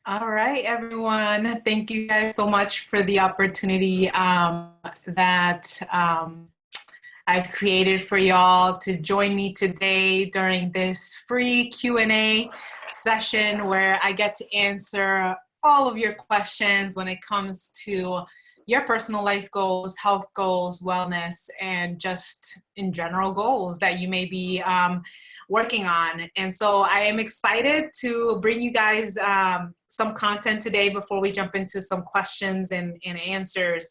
All right, everyone. Thank you guys so much for the opportunity that I've created for y'all to join me today during this free Q&A session where I get to answer all of your questions when it comes to your personal life goals, health goals, wellness, and just in general goals that you may be working on. And so I am excited to bring you guys some content today before we jump into some questions and answers.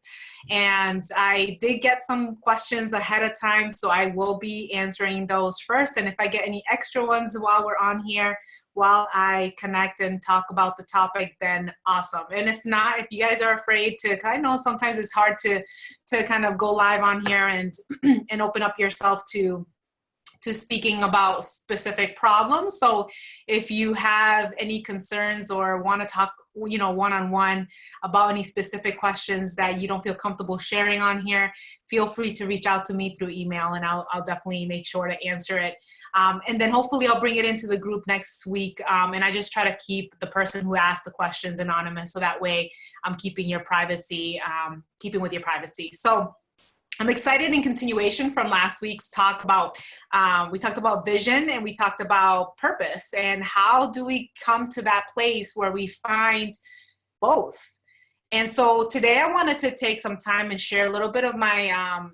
And I did get some questions ahead of time, so I will be answering those first. And if I get any extra ones while we're on here, while I connect and talk about the topic, then awesome. And if not, if you guys are afraid to, I know sometimes it's hard to kind of go live on here and and open up yourself to speaking about specific problems. So if you have any concerns or want to talk, one-on-one about any specific questions that you don't feel comfortable sharing on here, feel free to reach out to me through email and I'll definitely make sure to answer it. And then hopefully I'll bring it into the group next week. And I just try to keep the person who asked the questions anonymous. So that way I'm keeping your privacy, keeping with your privacy. So I'm excited in continuation from last week's talk about, we talked about vision and we talked about purpose and how do we come to that place where we find both. And so today I wanted to take some time and share a little bit of my,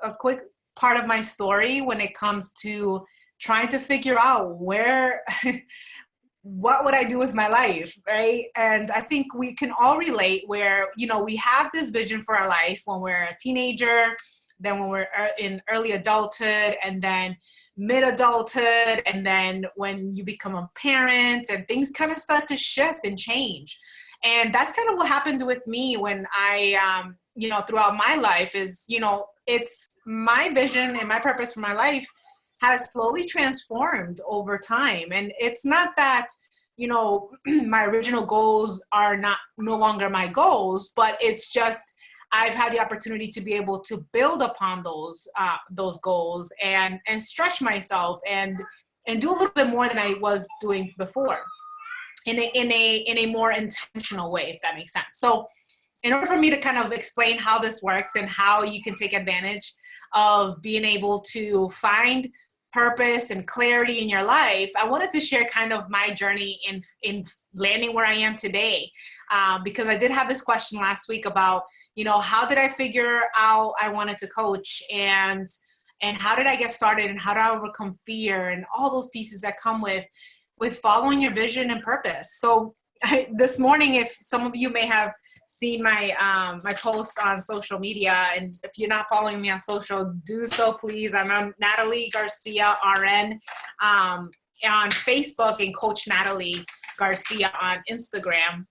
a quick part of my story when it comes to trying to figure out where, what would I do with my life, right? And I think we can all relate where, we have this vision for our life when we're a teenager, then when we're in early adulthood, and then mid-adulthood, and then when you become a parent and things kind of start to shift and change. And that's kind of what happened with me when I, throughout my life is, it's my vision and my purpose for my life has slowly transformed over time. And it's not that, my original goals are no longer my goals, but it's just, I've had the opportunity to be able to build upon those goals and stretch myself and do a little bit more than I was doing before in a more intentional way, if that makes sense. So in order for me to kind of explain how this works and how you can take advantage of being able to find purpose and clarity in your life, I wanted to share kind of my journey in landing where I am today. Because I did have this question last week about, how did I figure out I wanted to coach and how did I get started and how did I overcome fear and all those pieces that come with following your vision and purpose. So this morning, if some of you may have seen my my post on social media, and if you're not following me on social, do so please. I'm on Natalie Garcia RN on Facebook and Coach Natalie Garcia on Instagram.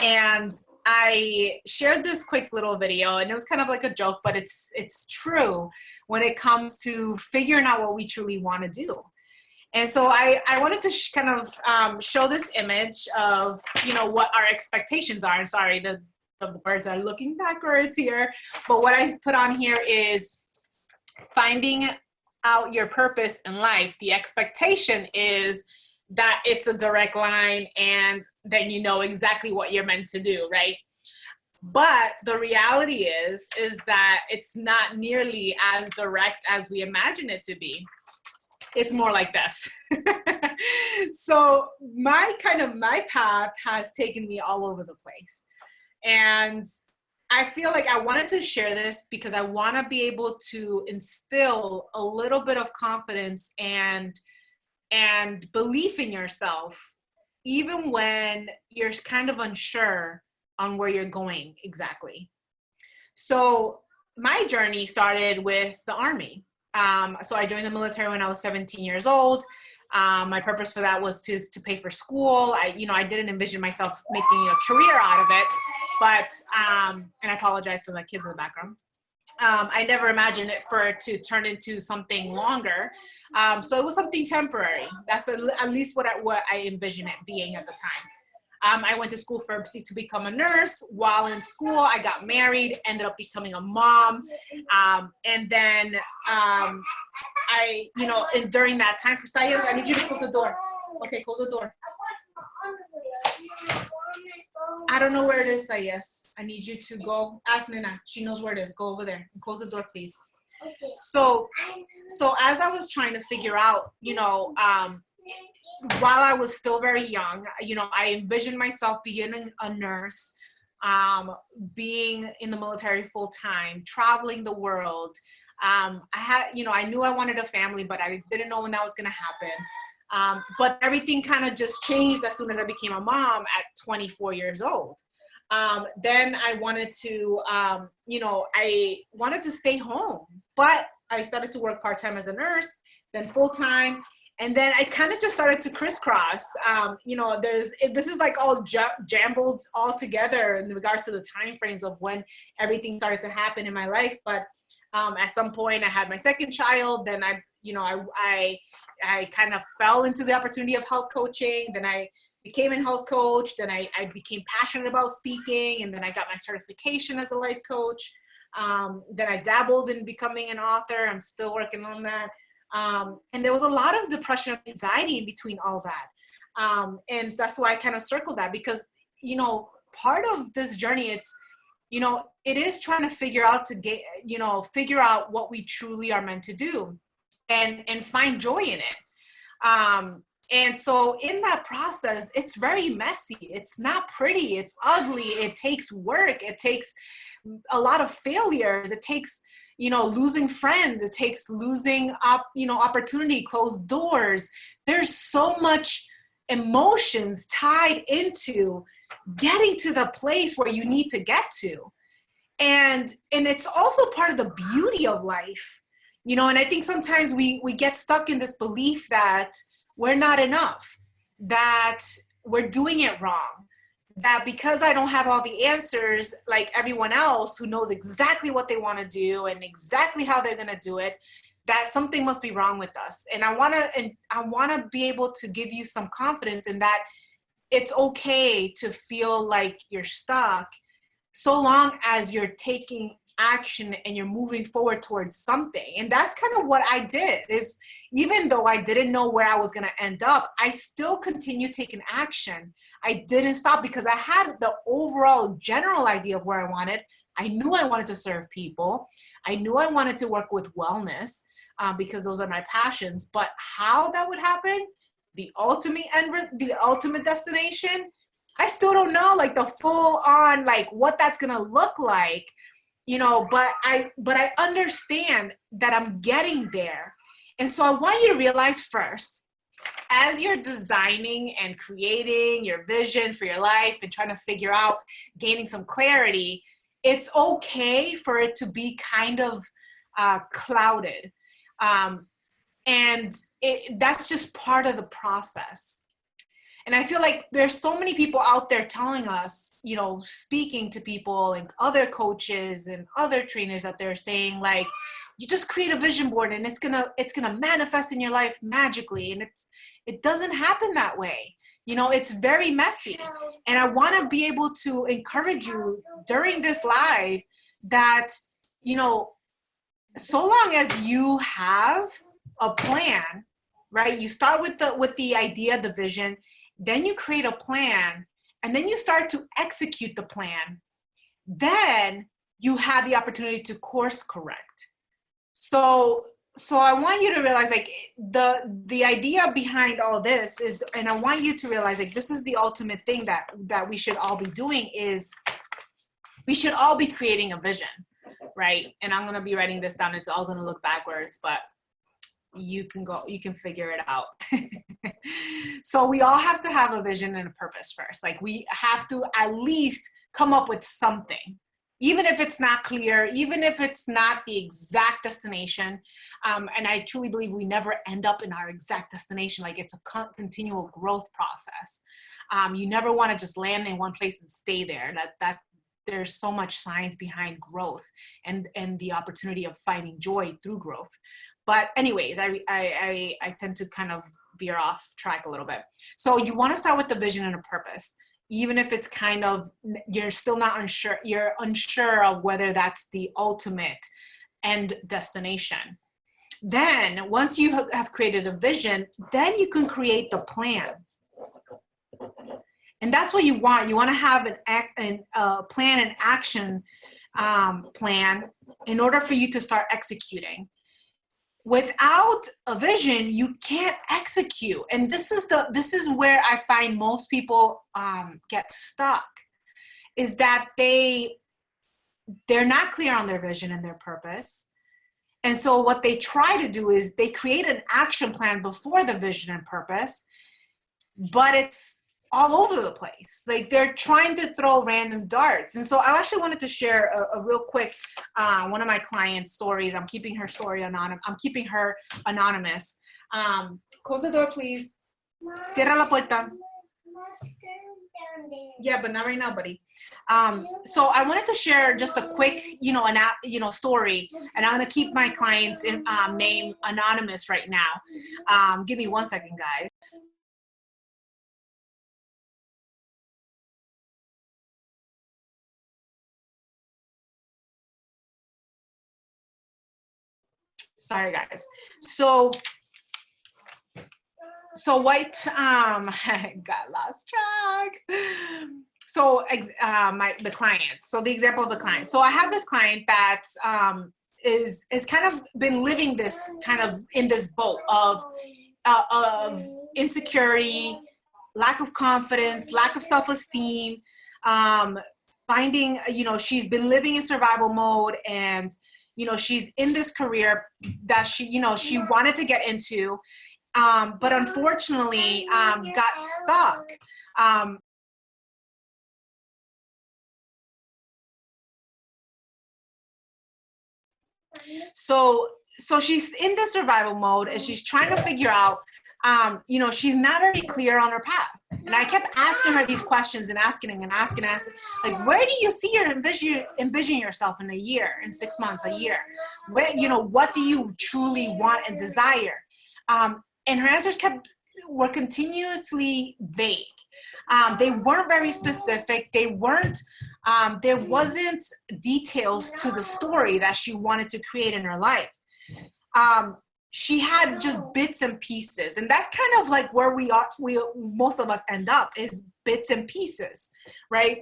And I shared this quick little video, and it was kind of like a joke, but it's true when it comes to figuring out what we truly want to do. And so I wanted to kind of show this image of, what our expectations are. And sorry, the birds are looking backwards here. But what I put on here is finding out your purpose in life. The expectation is that it's a direct line and then you know exactly what you're meant to do, right? But the reality is that it's not nearly as direct as we imagine it to be. It's more like this. So my path has taken me all over the place. And I feel like I wanted to share this because I want to be able to instill a little bit of confidence and belief in yourself, even when you're kind of unsure on where you're going exactly. So my journey started with the Army. So I joined the military when I was 17 years old. My purpose for that was to pay for school. I didn't envision myself making a career out of it, but, and I apologize for the kids in the background. I never imagined it for it to turn into something longer. So it was something temporary. That's at least what I envisioned it being at the time. I went to school to become a nurse. While in school, I got married, ended up becoming a mom. And then and during that time for Sayas, I need you to close the door. Okay, close the door. I don't know where it is, Yes. I need you to go. Ask Nina. She knows where it is. Go over there and close the door, please. Okay. So as I was trying to figure out, while I was still very young, I envisioned myself being a nurse, being in the military full time, traveling the world. I knew I wanted a family, but I didn't know when that was going to happen. But everything kind of just changed as soon as I became a mom at 24 years old. Then I wanted to, I wanted to stay home, but I started to work part-time as a nurse, then full-time. And then I kind of just started to crisscross. This is like all jumbled all together in regards to the time frames of when everything started to happen in my life. But at some point I had my second child, then I kind of fell into the opportunity of health coaching. Then I became a health coach. Then I became passionate about speaking, and then I got my certification as a life coach. Then I dabbled in becoming an author. I'm still working on that. And there was a lot of depression and anxiety in between all that. And that's why I kind of circled that, because, part of this journey, it's, it is trying to figure out what we truly are meant to do and find joy in it. And so in that process, it's very messy. It's not pretty. It's ugly. It takes work. It takes a lot of failures. It takes, losing friends. It takes losing opportunity, closed doors. There's so much emotions tied into getting to the place where you need to get to. And it's also part of the beauty of life, and I think sometimes we get stuck in this belief that we're not enough, that we're doing it wrong, that because I don't have all the answers like everyone else who knows exactly what they want to do and exactly how they're going to do it, that something must be wrong with us. And I want to be able to give you some confidence in that it's okay to feel like you're stuck, so long as you're taking action and you're moving forward towards something. And that's kind of what I did, is even though I didn't know where I was going to end up, I still continued taking action. I didn't stop because I had the overall general idea of where I wanted. I knew I wanted to serve people. I knew I wanted to work with wellness because those are my passions. But how that would happen, the ultimate destination, I still don't know, like the full on, like what that's going to look like. But I understand that I'm getting there. And so I want you to realize first, as you're designing and creating your vision for your life and trying to figure out, gaining some clarity, it's okay for it to be kind of clouded. And that's just part of the process. And I feel like there's so many people out there telling us, speaking to people and other coaches and other trainers out there saying, like, you just create a vision board and it's gonna manifest in your life magically. And it doesn't happen that way. It's very messy. And I want to be able to encourage you during this live that, so long as you have a plan, right? You start with the idea, the vision, then you create a plan, and then you start to execute the plan. Then you have the opportunity to course correct. So I want you to realize, like, the idea behind all this is, and I want you to realize, like, this is the ultimate thing that we should all be doing, is we should all be creating a vision, right? And I'm going to be writing this down. It's all going to look backwards, but you can figure it out. So we all have to have a vision and a purpose first. Like, we have to at least come up with something, even if it's not clear, even if it's not the exact destination. And I truly believe we never end up in our exact destination. Like, it's a continual growth process. You never want to just land in one place and stay there. That there's so much science behind growth and the opportunity of finding joy through growth. But anyways, I tend to kind of veer off track a little bit. So you want to start with the vision and a purpose, even if it's kind of, you're still not unsure, you're unsure of whether that's the ultimate end destination. Then once you have created a vision, then you can create the plan. And that's what you want. You want to have a plan and action plan in order for you to start executing. Without a vision, you can't execute. And this is where I find most people get stuck, is that they're not clear on their vision and their purpose. And so what they try to do is they create an action plan before the vision and purpose, but it's all over the place. Like they're trying to throw random darts. And so I actually wanted to share a real quick, one of my clients' stories. I'm keeping her story anonymous. I'm keeping her anonymous. Close the door, please. Cierra la puerta. Yeah, but not right now, buddy. So I wanted to share just a quick, story, and I'm gonna keep my client's name anonymous right now. Give me 1 second, guys. Sorry, guys. So what, I got lost track. So the client, so the example of the client. So I have this client that is kind of been living this kind of in this boat of insecurity, lack of confidence, lack of self-esteem, finding, she's been living in survival mode, and she's in this career that she wanted to get into, but unfortunately got stuck. So she's in the survival mode, and she's trying to figure out, she's not very clear on her path. And I kept asking her these questions and asking, like, where do you see your envision yourself in a year, in 6 months, a year? Where, what do you truly want and desire? And her answers were continuously vague. They weren't very specific. They weren't, there wasn't details to the story that she wanted to create in her life. She had just bits and pieces, and that's kind of like where most of us end up, is bits and pieces, right?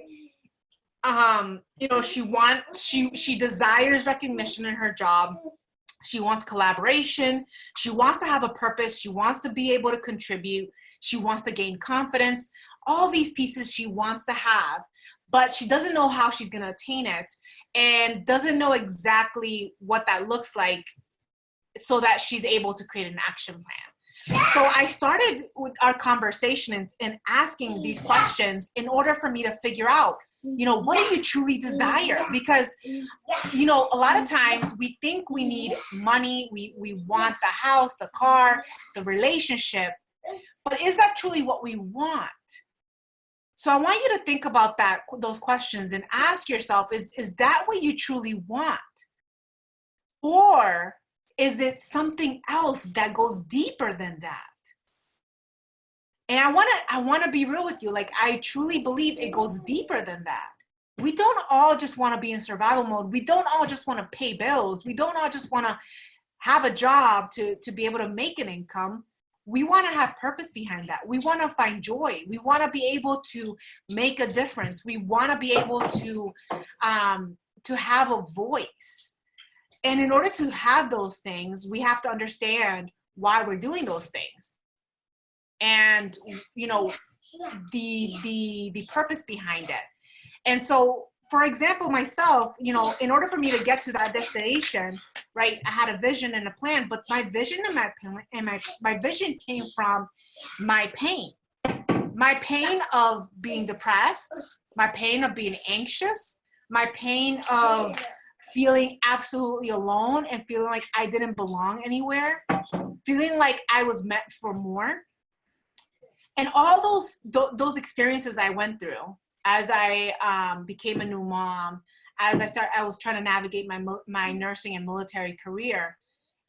She desires recognition in her job. She wants collaboration. She wants to have a purpose. She wants to be able to contribute. She wants to gain confidence. All these pieces she wants to have, but she doesn't know how she's going to attain it, and doesn't know exactly what that looks like, so that she's able to create an action plan. So I started with our conversation and asking these questions in order for me to figure out, what do you truly desire? Because, a lot of times we think we need money, we want the house, the car, the relationship, but is that truly what we want? So I want you to think about those questions and ask yourself, is that what you truly want? Or is it something else that goes deeper than that? And I want to be real with you. Like, I truly believe it goes deeper than that. We don't all just want to be in survival mode. We don't all just want to pay bills. We don't all just want to have a job to be able to make an income. We want to have purpose behind that. We want to find joy. We want to be able to make a difference. We want to be able to have a voice. And in order to have those things, we have to understand why we're doing those things. And, the purpose behind it. And so, for example, myself, in order for me to get to that destination, right, I had a vision and a plan, but my vision and my vision came from my pain of being depressed, my pain of being anxious, my pain of feeling absolutely alone and feeling like I didn't belong anywhere, feeling like I was meant for more. And all those experiences I went through as I became a new mom, as I was trying to navigate my nursing and military career,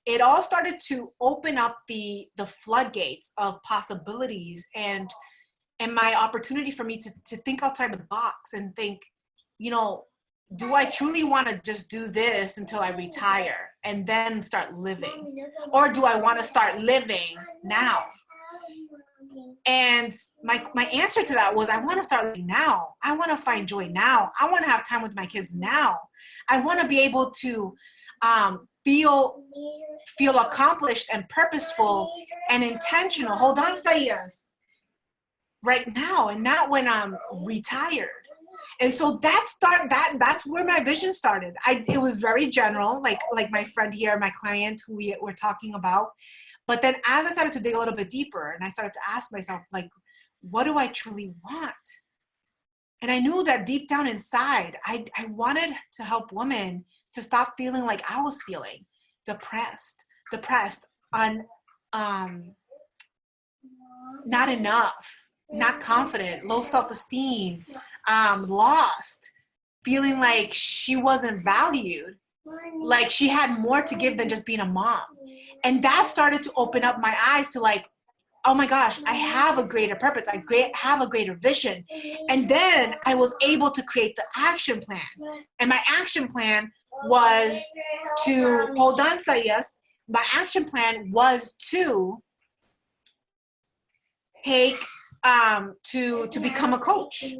it all started to open up the floodgates of possibilities and my opportunity for me to think outside the box and think, do I truly want to just do this until I retire and then start living? Or do I want to start living now? And my answer to that was, I want to start living now. I want to find joy now. I want to have time with my kids now. I want to be able to feel accomplished and purposeful and intentional. Hold on, Sayas. Right now, and not when I'm retired. And so that's where my vision started. It was very general, like my friend here, my client who we were talking about. But then as I started to dig a little bit deeper, and I started to ask myself, like, what do I truly want? And I knew that deep down inside, I wanted to help women to stop feeling like I was feeling, depressed, not enough, not confident, low self-esteem, lost, feeling like she wasn't valued, like she had more to give than just being a mom. And that started to open up my eyes to, like, oh my gosh, I have a greater purpose. I have a greater vision. And then I was able to create the action plan. And my action plan was to, hold on, Sayas, my action plan was to take, to become a coach.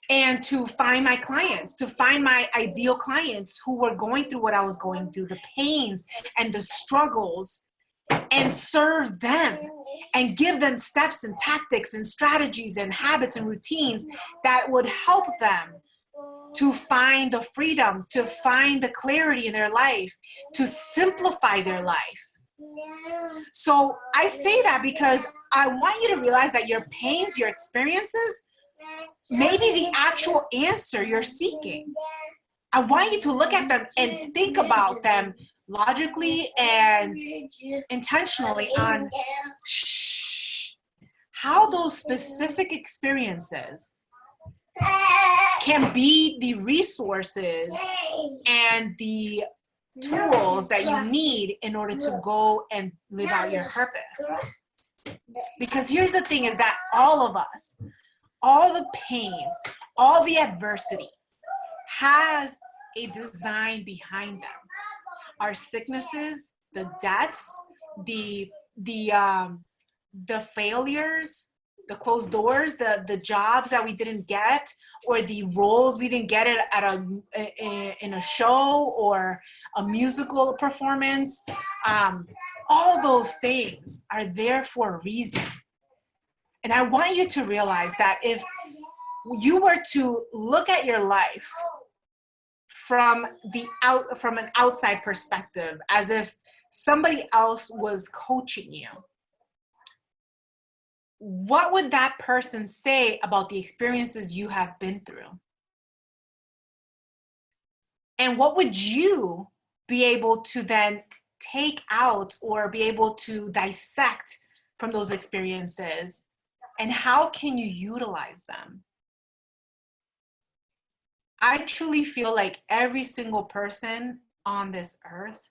And to find my clients, to find my ideal clients who were going through what I was going through, the pains and the struggles, and serve them and give them steps and tactics and strategies and habits and routines that would help them to find the freedom, to find the clarity in their life, to simplify their life. So I say that because I want you to realize that your pains, your experiences, may be the actual answer you're seeking. I want you to look at them and think about them logically and intentionally on how those specific experiences can be the resources and the tools that you need in order to go and live out your purpose. Because here's the thing, is that all of us, all the pains, all the adversity has a design behind them. Our sicknesses, the deaths, the failures, the closed doors, the jobs that we didn't get, or the roles we didn't get in a show or a musical performance. All those things are there for a reason. And I want you to realize that if you were to look at your life from an outside perspective, as if somebody else was coaching you, what would that person say about the experiences you have been through? And what would you be able to then take out or be able to dissect from those experiences? And how can you utilize them? I truly feel like every single person on this earth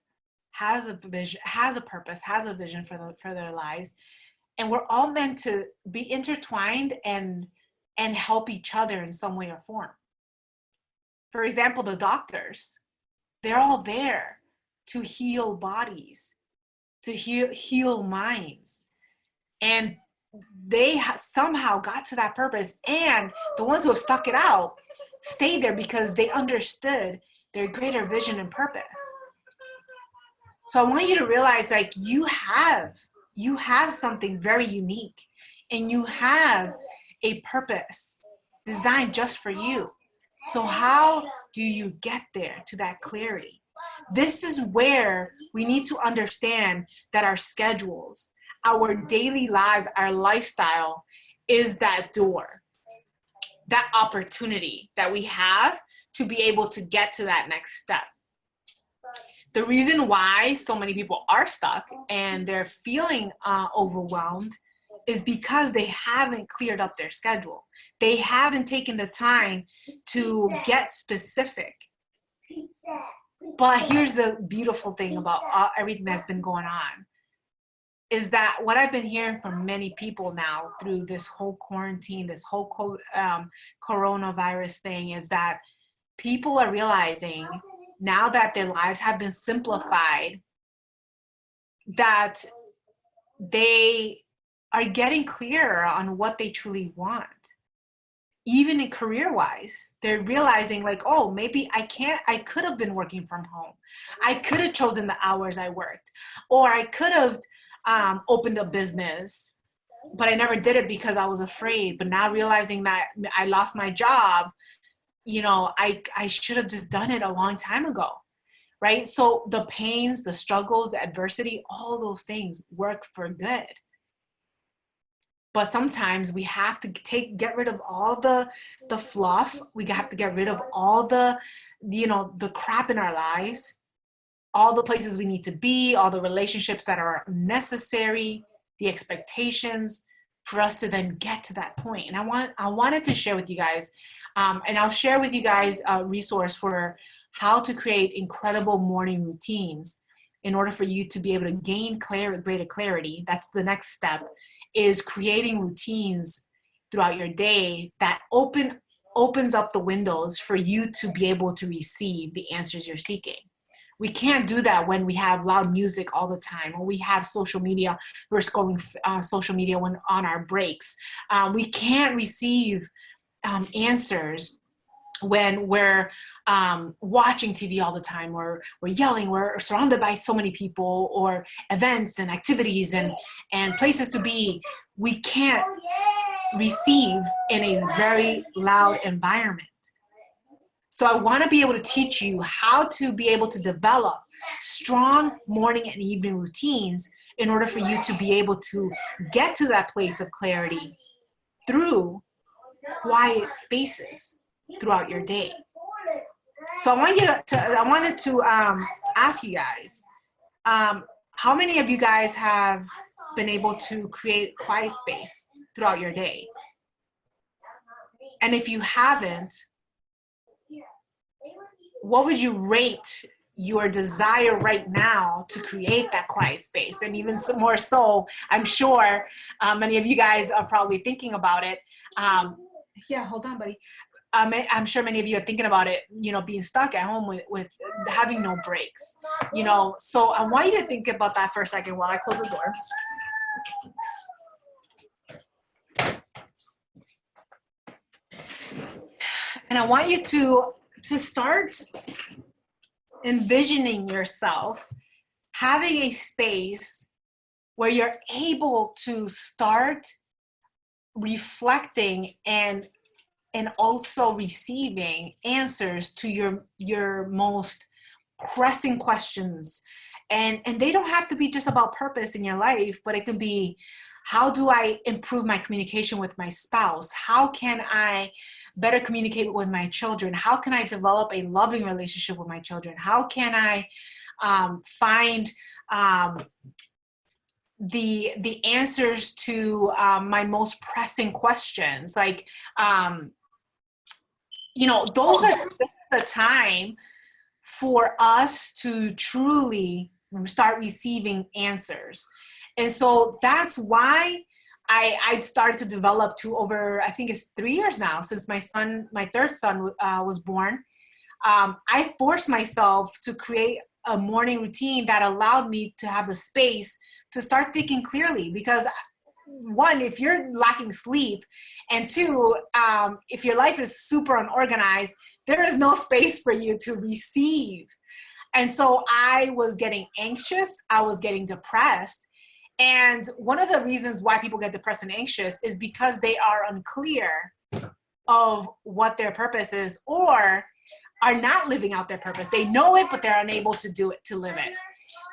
has a vision, has a purpose, has a vision for their lives. And we're all meant to be intertwined and help each other in some way or form. For example, the doctors, they're all there to heal bodies, to heal minds. And they somehow got to that purpose, and the ones who have stuck it out stayed there because they understood their greater vision and purpose. So I want you to realize, like, you have something very unique, and you have a purpose designed just for you. So how do you get there to that clarity? This is where we need to understand that our schedules, our daily lives, our lifestyle is that door, that opportunity that we have to be able to get to that next step. The reason why so many people are stuck and they're feeling overwhelmed is because they haven't cleared up their schedule. They haven't taken the time to get specific. But here's the beautiful thing about everything that's been going on, is that what I've been hearing from many people now through this whole quarantine, this whole coronavirus thing, is that people are realizing now that their lives have been simplified, that they are getting clearer on what they truly want. Even in career-wise, they're realizing like, oh, maybe I could have been working from home. I could have chosen the hours I worked, or I could have opened a business, but I never did it because I was afraid. But now realizing that I lost my job, I should have just done it a long time ago, right? So the pains, the struggles, the adversity, all those things work for good. But sometimes we have to get rid of all the fluff. We have to get rid of all the crap in our lives, all the places we need to be, all the relationships that are necessary, the expectations for us to then get to that point. And I wanted to share with you guys, and I'll share with you guys a resource for how to create incredible morning routines in order for you to be able to gain greater clarity. That's the next step, is creating routines throughout your day that opens up the windows for you to be able to receive the answers you're seeking. We can't do that when we have loud music all the time, or we have social media, we're scrolling social media when on our breaks. We can't receive answers when we're watching TV all the time, or we're yelling, we're surrounded by so many people, or events and activities and places to be. We can't receive in a very loud environment. So I want to be able to teach you how to be able to develop strong morning and evening routines in order for you to be able to get to that place of clarity through quiet spaces throughout your day. So I wanted to ask you guys, how many of you guys have been able to create quiet space throughout your day? And if you haven't, what would you rate your desire right now to create that quiet space? And even more so, I'm sure many of you guys are probably thinking about it. Yeah, hold on, buddy. I'm sure many of you are thinking about it, being stuck at home with having no breaks, So I want you to think about that for a second while I close the door. And I want you to start envisioning yourself having a space where you're able to start reflecting and also receiving answers to your most pressing questions. And they don't have to be just about purpose in your life, but it can be, how do I improve my communication with my spouse? How can I better communicate with my children? How can I develop a loving relationship with my children? How can I find the answers to my most pressing questions? Like, those are the time for us to truly start receiving answers. And so that's why I started to develop to over, I think it's 3 years now, since my third son was born. I forced myself to create a morning routine that allowed me to have the space to start thinking clearly. Because one, if you're lacking sleep, and two, if your life is super unorganized, there is no space for you to receive. And so I was getting anxious, I was getting depressed. And one of the reasons why people get depressed and anxious is because they are unclear of what their purpose is, or are not living out their purpose. They know it, but they're unable to do it, to live it.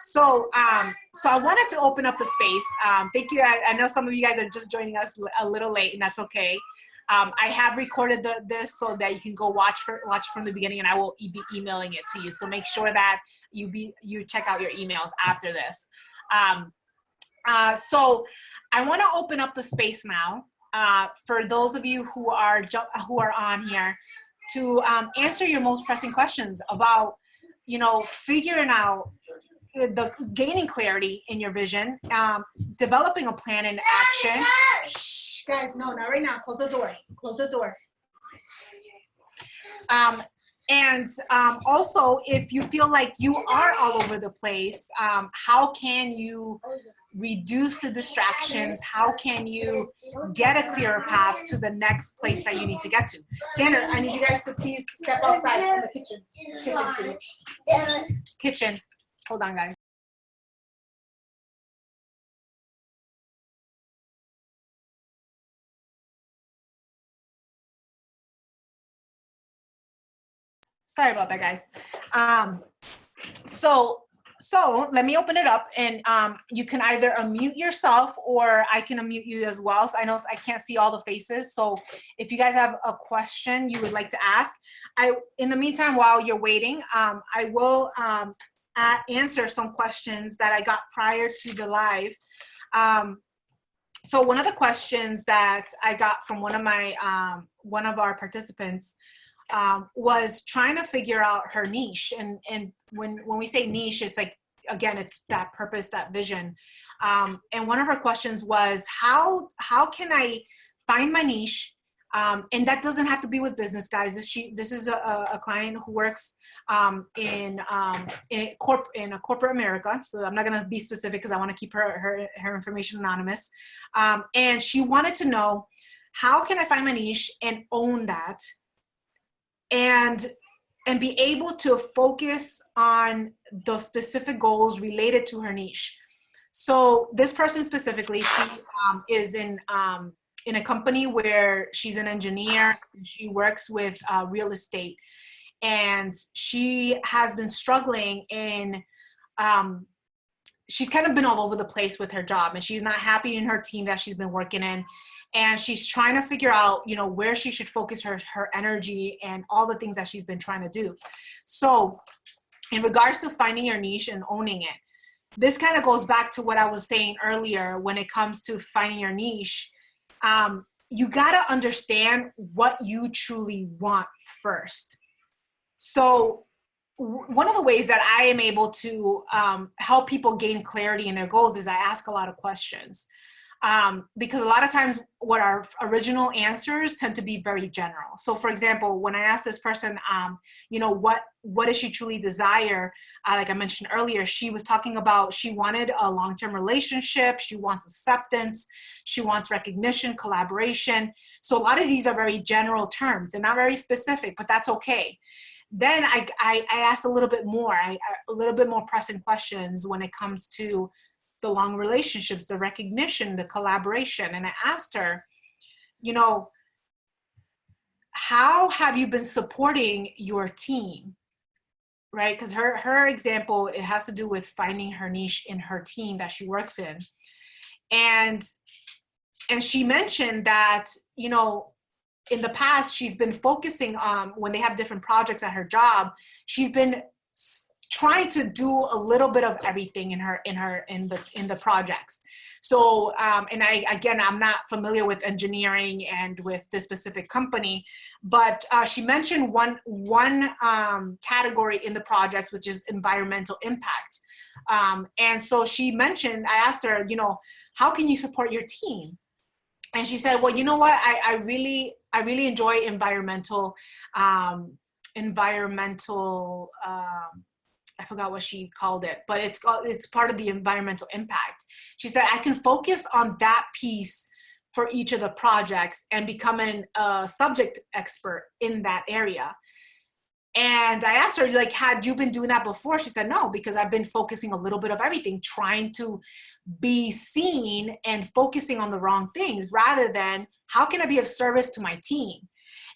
So I wanted to open up the space. Thank you. I know some of you guys are just joining us a little late, and that's okay. I have recorded this so that you can go watch from the beginning, and I will be emailing it to you. So make sure that you check out your emails after this. So I want to open up the space now for those of you who are on here to answer your most pressing questions about, figuring out gaining clarity in your vision, developing a plan in action. Shh, guys, no, not right now. Close the door. Close the door. And also, if you feel like you are all over the place, how can you reduce the distractions? How can you get a clearer path to the next place that you need to get to? Xander, I need you guys to please step outside in the kitchen. Kitchen, please. Kitchen. Hold on, guys. Sorry about that, guys. So let me open it up, and you can either unmute yourself or I can unmute you as well. So I know I can't see all the faces. So if you guys have a question you would like to ask, in the meantime, while you're waiting, I will answer some questions that I got prior to the live. So one of the questions that I got from one of our participants was trying to figure out her niche. And when we say niche, it's like, again, it's that purpose, that vision. And one of her questions was, how can I find my niche? And that doesn't have to be with business, guys. This is a client who works in corporate America. So I'm not going to be specific because I want to keep her information anonymous. And she wanted to know, how can I find my niche and own that? And be able to focus on those specific goals related to her niche. So this person specifically, she is in a company where she's an engineer. She works with real estate, and she has been struggling in, she's kind of been all over the place with her job, and she's not happy in her team that she's been working in. And she's trying to figure out, where she should focus her energy and all the things that she's been trying to do. So in regards to finding your niche and owning it, this kind of goes back to what I was saying earlier when it comes to finding your niche. You got to understand what you truly want first. So one of the ways that I am able to help people gain clarity in their goals is I ask a lot of questions. Because a lot of times what our original answers tend to be very general. So for example, when I asked this person, what does she truly desire? Like I mentioned earlier, she was talking about, she wanted a long-term relationship. She wants acceptance. She wants recognition, collaboration. So a lot of these are very general terms. They're not very specific, but that's okay. Then I asked a little bit more, a little bit more pressing questions when it comes to the long relationships, the recognition, the collaboration. And I asked her, how have you been supporting your team? Right? Because her example, it has to do with finding her niche in her team that she works in. And she mentioned that, in the past, she's been focusing on, when they have different projects at her job, she's been trying to do a little bit of everything in the projects. So, and I'm not familiar with engineering and with this specific company, but she mentioned one category in the projects, which is environmental impact. And so she mentioned, I asked her, how can you support your team? And she said, well, you know what? I really enjoy environmental, I forgot what she called it, but it's part of the environmental impact. She said, I can focus on that piece for each of the projects and becoming a subject expert in that area. And I asked her, like, had you been doing that before? She said, no, because I've been focusing a little bit of everything, trying to be seen and focusing on the wrong things rather than how can I be of service to my team?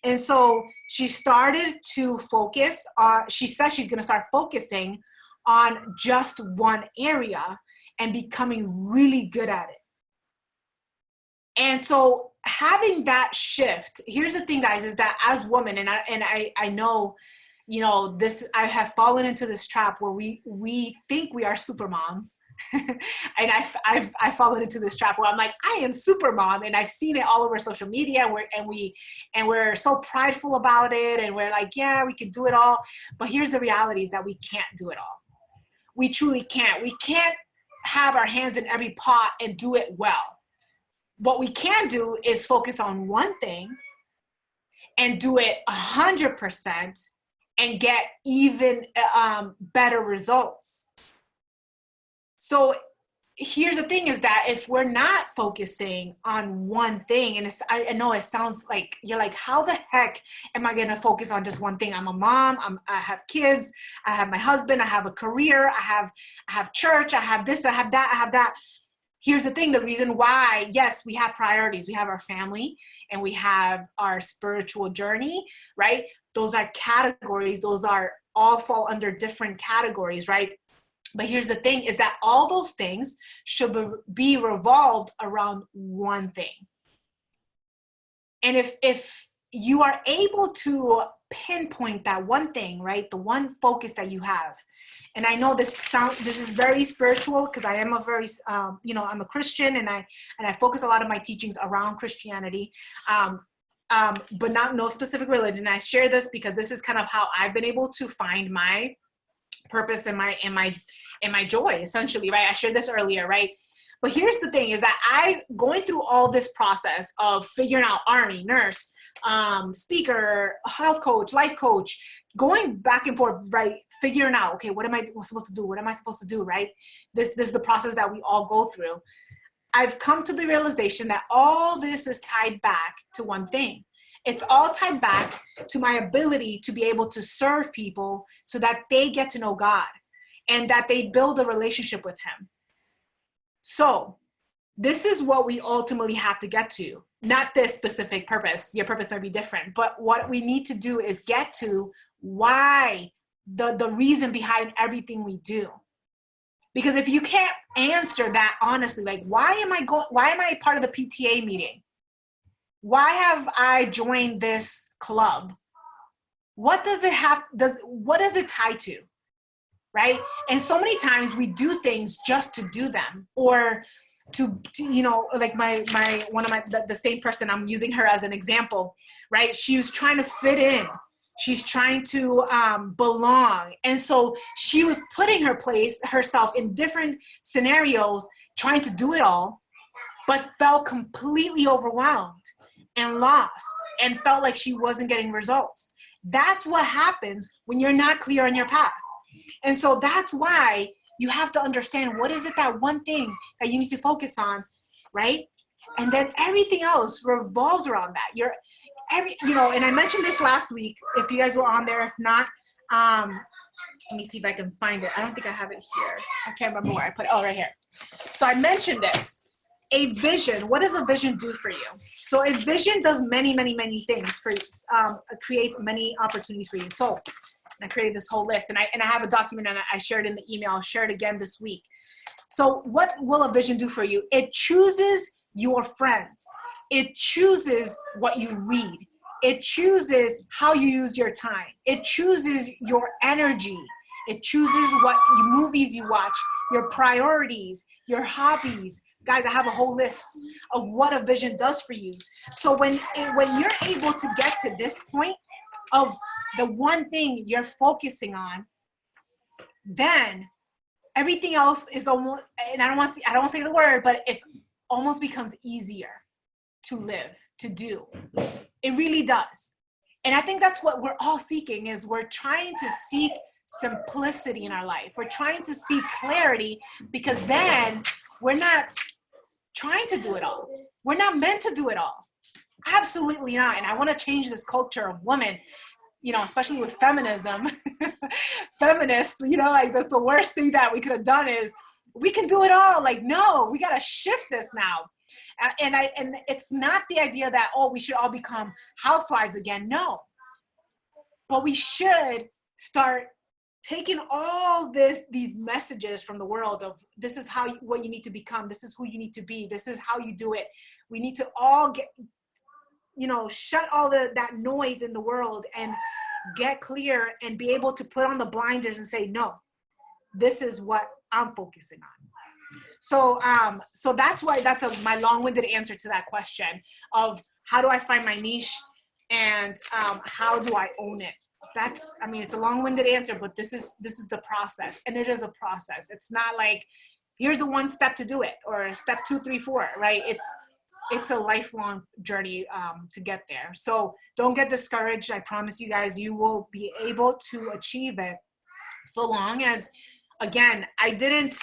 And so she started to focus on, she says she's going to start focusing on just one area and becoming really good at it. And so having that shift, here's the thing, guys, is that as women, and I know, this, I have fallen into this trap where we think we are super moms. And I've fallen into this trap where I'm like, I am super mom, and I've seen it all over social media, and we're so prideful about it, and we're like, yeah, we can do it all. But here's the reality, is that we can't do it all. We truly can't. We can't have our hands in every pot and do it well. What we can do is focus on one thing and do it 100% and get even better results. So here's the thing is that if we're not focusing on one thing, and I know it sounds like you're like, how the heck am I going to focus on just one thing? I'm a mom, I have kids, I have my husband, I have a career, I have church, I have this, I have that, I have that. Here's the thing, the reason why, yes, we have priorities. We have our family and we have our spiritual journey, right? Those are categories. Those are all fall under different categories, right? But here's the thing is that all those things should be revolved around one thing. And if you are able to pinpoint that one thing, right? The one focus that you have. And I know this is very spiritual because I am a very, I'm a Christian and I focus a lot of my teachings around Christianity, but no specific religion. I share this because this is kind of how I've been able to find my purpose and my joy, essentially, right? I shared this earlier, right? But here's the thing is that I going through all this process of figuring out army, nurse, speaker, health coach, life coach, going back and forth, right? Figuring out, okay, what am I supposed to do? What am I supposed to do, right? This is the process that we all go through. I've come to the realization that all this is tied back to one thing. It's all tied back to my ability to be able to serve people so that they get to know God and that they build a relationship with Him. So this is what we ultimately have to get to, not this specific purpose. Your purpose might be different, but what we need to do is get to why, the reason behind everything we do. Because if you can't answer that honestly, like, why am I part of the PTA meeting? Why have I joined this club? What does it tie to? Right? And so many times we do things just to do them, or to like the same person, I'm using her as an example, right? She was trying to fit in. She's trying to belong. And so she was putting herself in different scenarios, trying to do it all, but felt completely overwhelmed and lost and felt like she wasn't getting results. That's what happens when you're not clear on your path. And so that's why you have to understand, what is it, that one thing that you need to focus on, right? And then everything else revolves around that. And I mentioned this last week, if you guys were on there. If not, let me see if I can find it. I don't think I have it here. I can't remember where I put it. Oh, right here. So I mentioned this. A vision. What does a vision do for you? So a vision does many, many, many things for you. It creates many opportunities for you. So I created this whole list, and I have a document, and I shared it in the email. I'll share it again this week. So what will a vision do for you? It chooses your friends. It chooses what you read. It chooses how you use your time. It chooses your energy. It chooses what movies you watch, your priorities, your hobbies. Guys, I have a whole list of what a vision does for you. So when you're able to get to this point of the one thing you're focusing on, then everything else is almost, and I don't want to say the word, but it's almost becomes easier to live, to do. It really does. And I think that's what we're all seeking, is we're trying to seek simplicity in our life. We're trying to seek clarity, because then we're not trying to do it all. We're not meant to do it all. Absolutely not. And I want to change this culture of women, especially with feminism. Feminists, like, that's the worst thing that we could have done, is we can do it all. Like, no, we got to shift this now. And it's not the idea that, we should all become housewives again. No. But we should start taking all these messages from the world of, this is what you need to become. This is who you need to be. This is how you do it. We need to all get, shut all that noise in the world and get clear and be able to put on the blinders and say, no, this is what I'm focusing on. So that's why my long-winded answer to that question of how do I find my niche and how do I own it? It's a long-winded answer, but this is the process, and it is a process. It's not like, here's the one step to do it, or step 2, 3, 4, right? It's a lifelong journey to get there. So don't get discouraged. I promise you guys, you will be able to achieve it, so long as, again, I didn't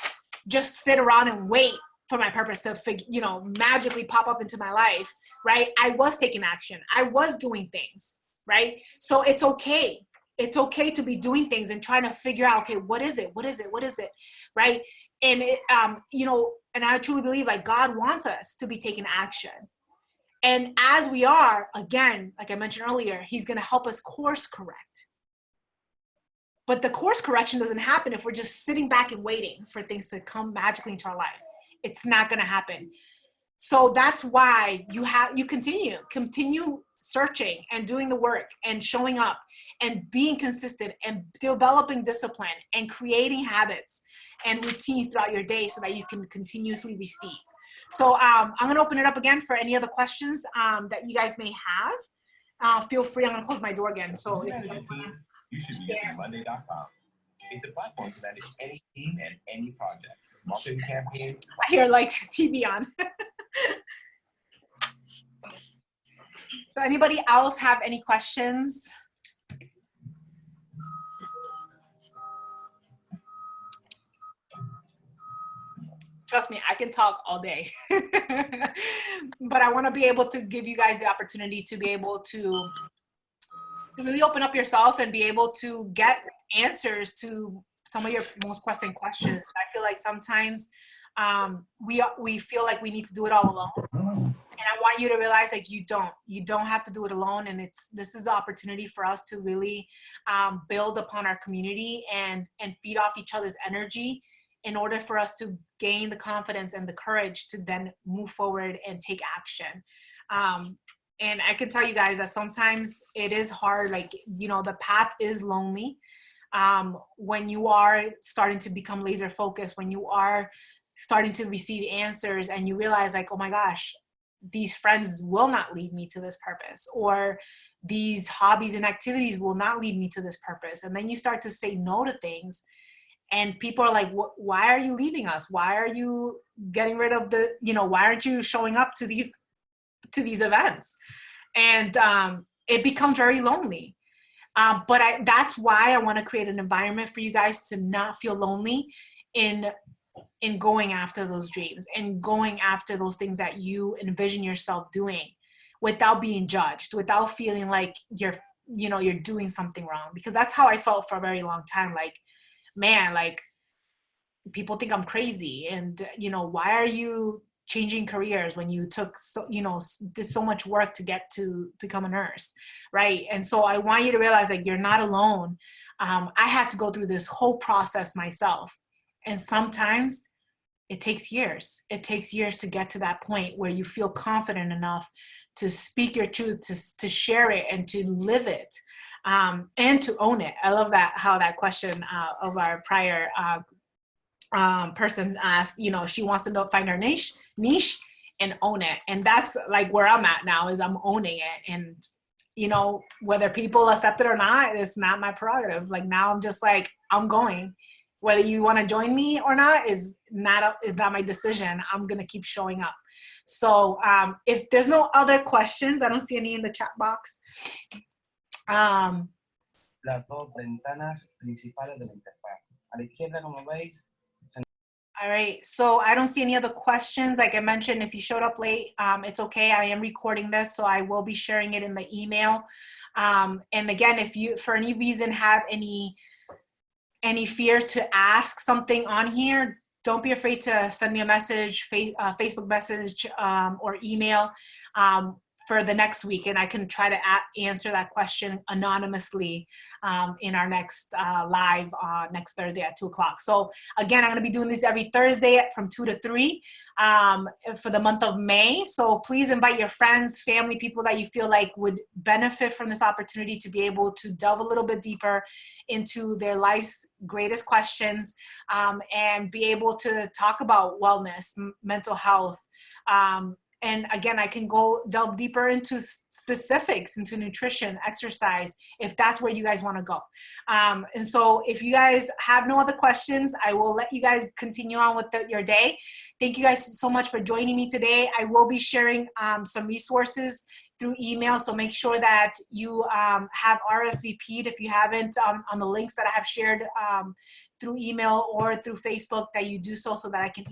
just sit around and wait for my purpose to, magically pop up into my life, right? I was taking action. I was doing things, right? So it's okay. It's okay to be doing things and trying to figure out, okay, what is it? What is it? What is it? Right? And and I truly believe like God wants us to be taking action. And as we are, again, like I mentioned earlier, he's going to help us course correct. But the course correction doesn't happen if we're just sitting back and waiting for things to come magically into our life. It's not going to happen. So that's why you continue searching and doing the work and showing up and being consistent and developing discipline and creating habits and routines throughout your day so that you can continuously receive. So I'm going to open it up again for any other questions that you guys may have. Feel free. I'm going to close my door again. So you should be using Monday.com. It's a platform to manage any team and any project. Marketing campaigns. I hear like TV on. So anybody else have any questions? Trust me, I can talk all day. But I want to be able to give you guys the opportunity to be able to really open up yourself and be able to get answers to some of your most pressing questions. I feel like sometimes we feel like we need to do it all alone. And I want you to realize like you don't have to do it alone. And this is the opportunity for us to really build upon our community and feed off each other's energy in order for us to gain the confidence and the courage to then move forward and take action. And I can tell you guys that sometimes it is hard, like, the path is lonely. When you are starting to become laser focused, when you are starting to receive answers and you realize like, oh my gosh, these friends will not lead me to this purpose, or these hobbies and activities will not lead me to this purpose. And then you start to say no to things and people are like, why are you leaving us? Why are you getting rid of why aren't you showing up to these events? And it becomes very lonely. But that's why I want to create an environment for you guys to not feel lonely in going after those dreams and going after those things that you envision yourself doing without being judged, without feeling like you're doing something wrong. Because that's how I felt for a very long time. Like, man, like people think I'm crazy. And, why are you changing careers when you took did so much work to get to become a nurse, right? And so I want you to realize that you're not alone. I had to go through this whole process myself. And sometimes it takes years. It takes years to get to that point where you feel confident enough to speak your truth, to share it and to live it, and to own it. I love how that question of our prior person asked, she wants to find her niche and own it. And that's like where I'm at now, is I'm owning it. And, whether people accept it or not, it's not my prerogative. Like now I'm just like, I'm going. Whether you want to join me or not is not my decision. I'm going to keep showing up. So if there's no other questions, I don't see any in the chat box. Las dos ventanas principales de la interfaz. A la izquierda, como veis. All right, so I don't see any other questions. Like I mentioned, if you showed up late, it's okay. I am recording this, so I will be sharing it in the email. And again, if you, for any reason, have any fear to ask something on here, don't be afraid to send me a message, Facebook message, or email for the next week, and I can try to answer that question anonymously in our next live next Thursday at 2 o'clock. So again, I'm going to be doing this every Thursday from 2 to 3 for the month of May. So please invite your friends, family, people that you feel like would benefit from this opportunity to be able to delve a little bit deeper into their life's greatest questions, and be able to talk about wellness, mental health, and again, I can delve deeper into specifics, into nutrition, exercise, if that's where you guys want to go. And so if you guys have no other questions, I will let you guys continue on with your day. Thank you guys so much for joining me today. I will be sharing some resources through email. So make sure that you have RSVP'd if you haven't on the links that I have shared through email or through Facebook, that you do so that I can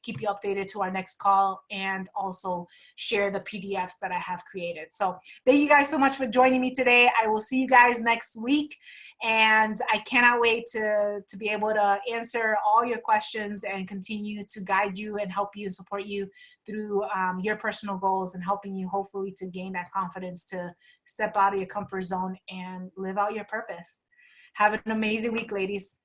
keep you updated to our next call, and also share the PDFs that I have created. So thank you guys so much for joining me today. I will see you guys next week. And I cannot wait to be able to answer all your questions and continue to guide you and help you and support you through your personal goals, and helping you hopefully to gain that confidence to step out of your comfort zone and live out your purpose. Have an amazing week, ladies.